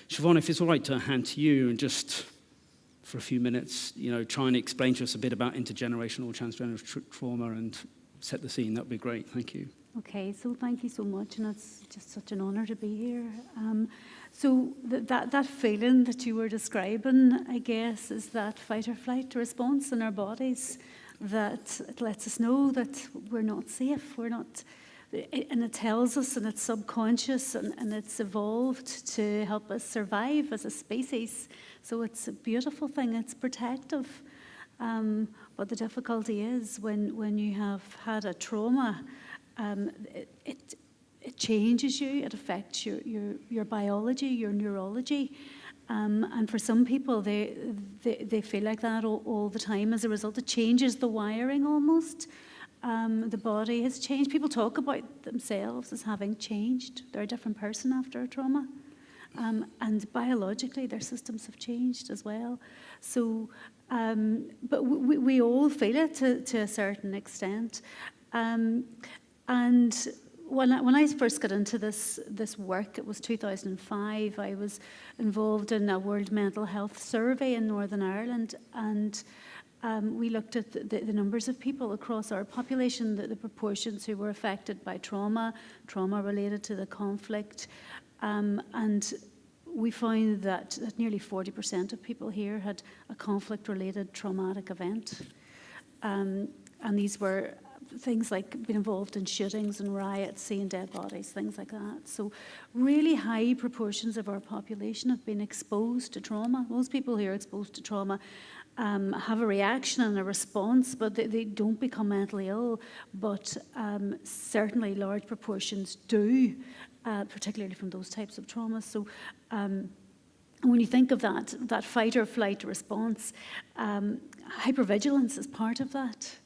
Siobhán, if it's all right to hand to you and just for a few minutes, try and explain to us a bit about intergenerational, transgenerational trauma and set the scene, that would be great. Thank you. Okay, so thank you so much, and it's just such an honour to be here. So that feeling that you were describing, I guess, is that fight or flight response in our bodies that it lets us know that we're not safe, and it tells us, and it's subconscious, and it's evolved to help us survive as a species. So it's a beautiful thing, it's protective. But the difficulty is when you have had a trauma, it changes you, it affects your biology, your neurology. And for some people, they feel like that all the time as a result. It changes the wiring almost. The body has changed. People talk about themselves as having changed. They're a different person after a trauma. And biologically, their systems have changed as well. So, but we all feel it to a certain extent. And when I first got into this work, it was 2005. I was involved in a World Mental Health Survey in Northern Ireland, and we looked at the numbers of people across our population, the proportions who were affected by trauma related to the conflict, and we found that nearly 40% of people here had a conflict-related traumatic event, and these were things like being involved in shootings and riots, seeing dead bodies, things like that. So really high proportions of our population have been exposed to trauma. Most people here exposed to trauma have a reaction and a response, but they don't become mentally ill. But certainly large proportions do, particularly from those types of traumas. So when you think of that fight or flight response, hypervigilance is part of that.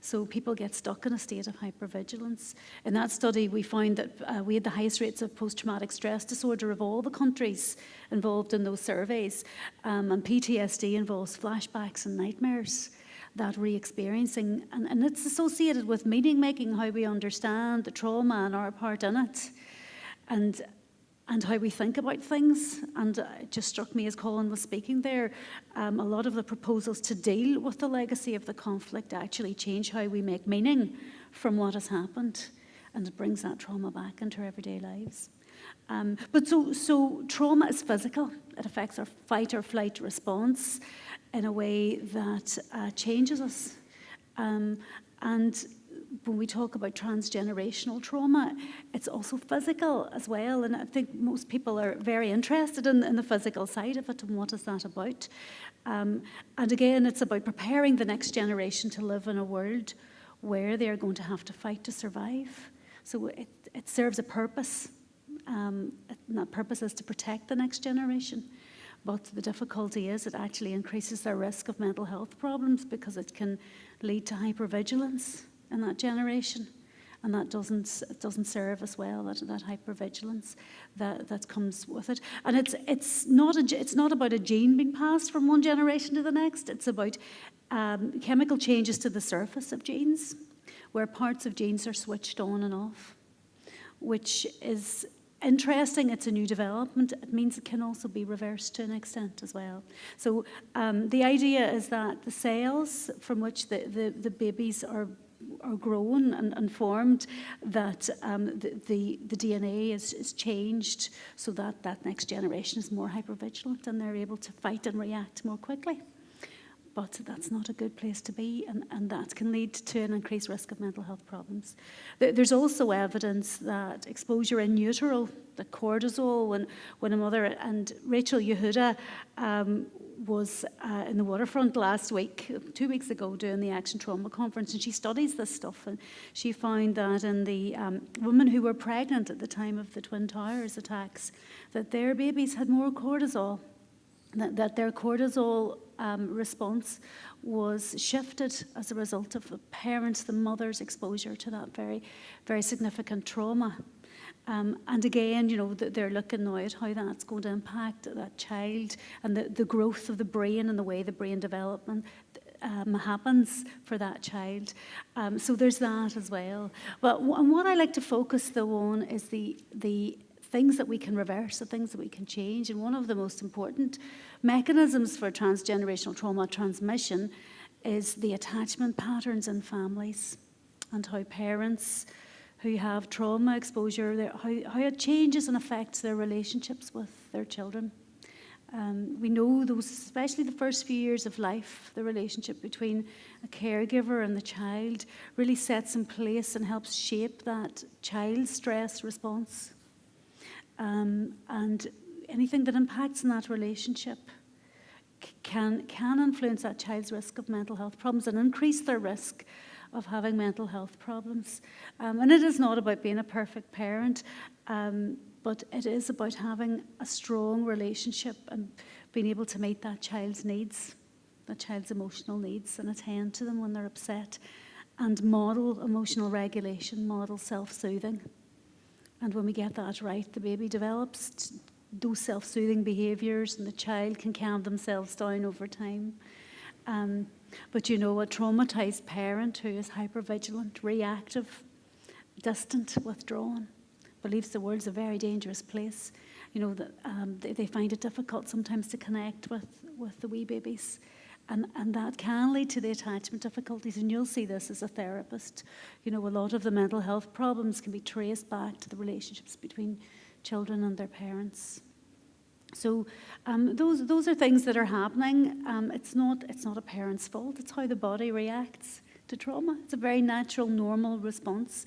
So people get stuck in a state of hypervigilance. In that study, we found that we had the highest rates of post-traumatic stress disorder of all the countries involved in those surveys. And PTSD involves flashbacks and nightmares, that re-experiencing. And it's associated with meaning-making, how we understand the trauma and our part in it. And how we think about things. And it just struck me as Colin was speaking there, a lot of the proposals to deal with the legacy of the conflict actually change how we make meaning from what has happened. And it brings that trauma back into our everyday lives. But so trauma is physical. It affects our fight or flight response in a way that changes us. And when we talk about transgenerational trauma, it's also physical as well. And I think most people are very interested in the physical side of it and what is that about. And again, it's about preparing the next generation to live in a world where they're going to have to fight to survive. So it serves a purpose. And that purpose is to protect the next generation. But the difficulty is it actually increases their risk of mental health problems because it can lead to hypervigilance in that generation, and that doesn't serve as well. That hypervigilance that comes with it, and it's not about a gene being passed from one generation to the next. It's about chemical changes to the surface of genes, where parts of genes are switched on and off, which is interesting. It's a new development. It means it can also be reversed to an extent as well. So the idea is that the cells from which the babies are grown and formed, that the DNA is changed so that next generation is more hypervigilant and they're able to fight and react more quickly. But that's not a good place to be, and that can lead to an increased risk of mental health problems. There's also evidence that exposure in utero, the cortisol, when a mother, and Rachel Yehuda was in the waterfront last week, 2 weeks ago, doing the Action Trauma Conference, and she studies this stuff, and she found that in the women who were pregnant at the time of the Twin Towers attacks, that their babies had more cortisol, that their cortisol response was shifted as a result of the mother's exposure to that very, very significant trauma. And again, they're looking now at how that's going to impact that child and the growth of the brain and the way the brain development happens for that child. So there's that as well. But what I like to focus though on is the things that we can reverse, the things that we can change. And one of the most important mechanisms for transgenerational trauma transmission is the attachment patterns in families, and how parents who have trauma exposure, how it changes and affects their relationships with their children. We know those, especially the first few years of life, the relationship between a caregiver and the child really sets in place and helps shape that child's stress response. And anything that impacts on that relationship can influence that child's risk of mental health problems and increase their risk of having mental health problems. And it is not about being a perfect parent, but it is about having a strong relationship and being able to meet that child's needs, that child's emotional needs, and attend to them when they're upset, and model emotional regulation, model self-soothing. And when we get that right, the baby develops those self-soothing behaviours, and the child can calm themselves down over time. But you know, a traumatised parent who is hypervigilant, reactive, distant, withdrawn, believes the world's a very dangerous place. You know, that they find it difficult sometimes to connect with the wee babies. And that can lead to the attachment difficulties. And you'll see this as a therapist. You know, a lot of the mental health problems can be traced back to the relationships between children and their parents. So those are things that are happening. It's not a parent's fault. It's how the body reacts to trauma. It's a very natural, normal response.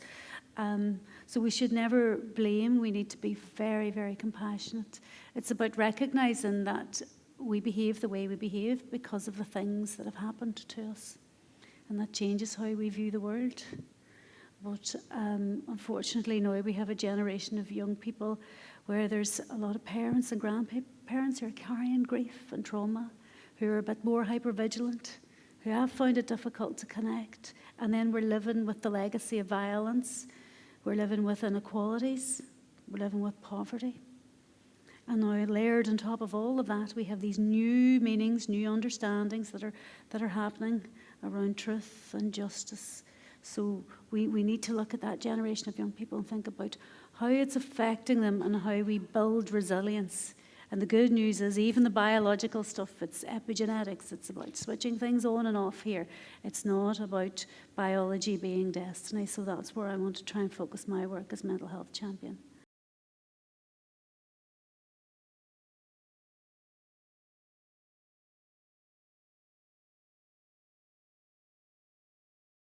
So we should never blame. We need to be very, very compassionate. It's about recognising that we behave the way we behave because of the things that have happened to us. And that changes how we view the world. But unfortunately now we have a generation of young people where there's a lot of parents and grandparents who are carrying grief and trauma, who are a bit more hypervigilant, who have found it difficult to connect. And then we're living with the legacy of violence. We're living with inequalities. We're living with poverty. And now layered on top of all of that, we have these new meanings, new understandings that are happening around truth and justice. So we need to look at that generation of young people and think about how it's affecting them and how we build resilience. And the good news is even the biological stuff, it's epigenetics, it's about switching things on and off here. It's not about biology being destiny. So that's where I want to try and focus my work as mental health champion.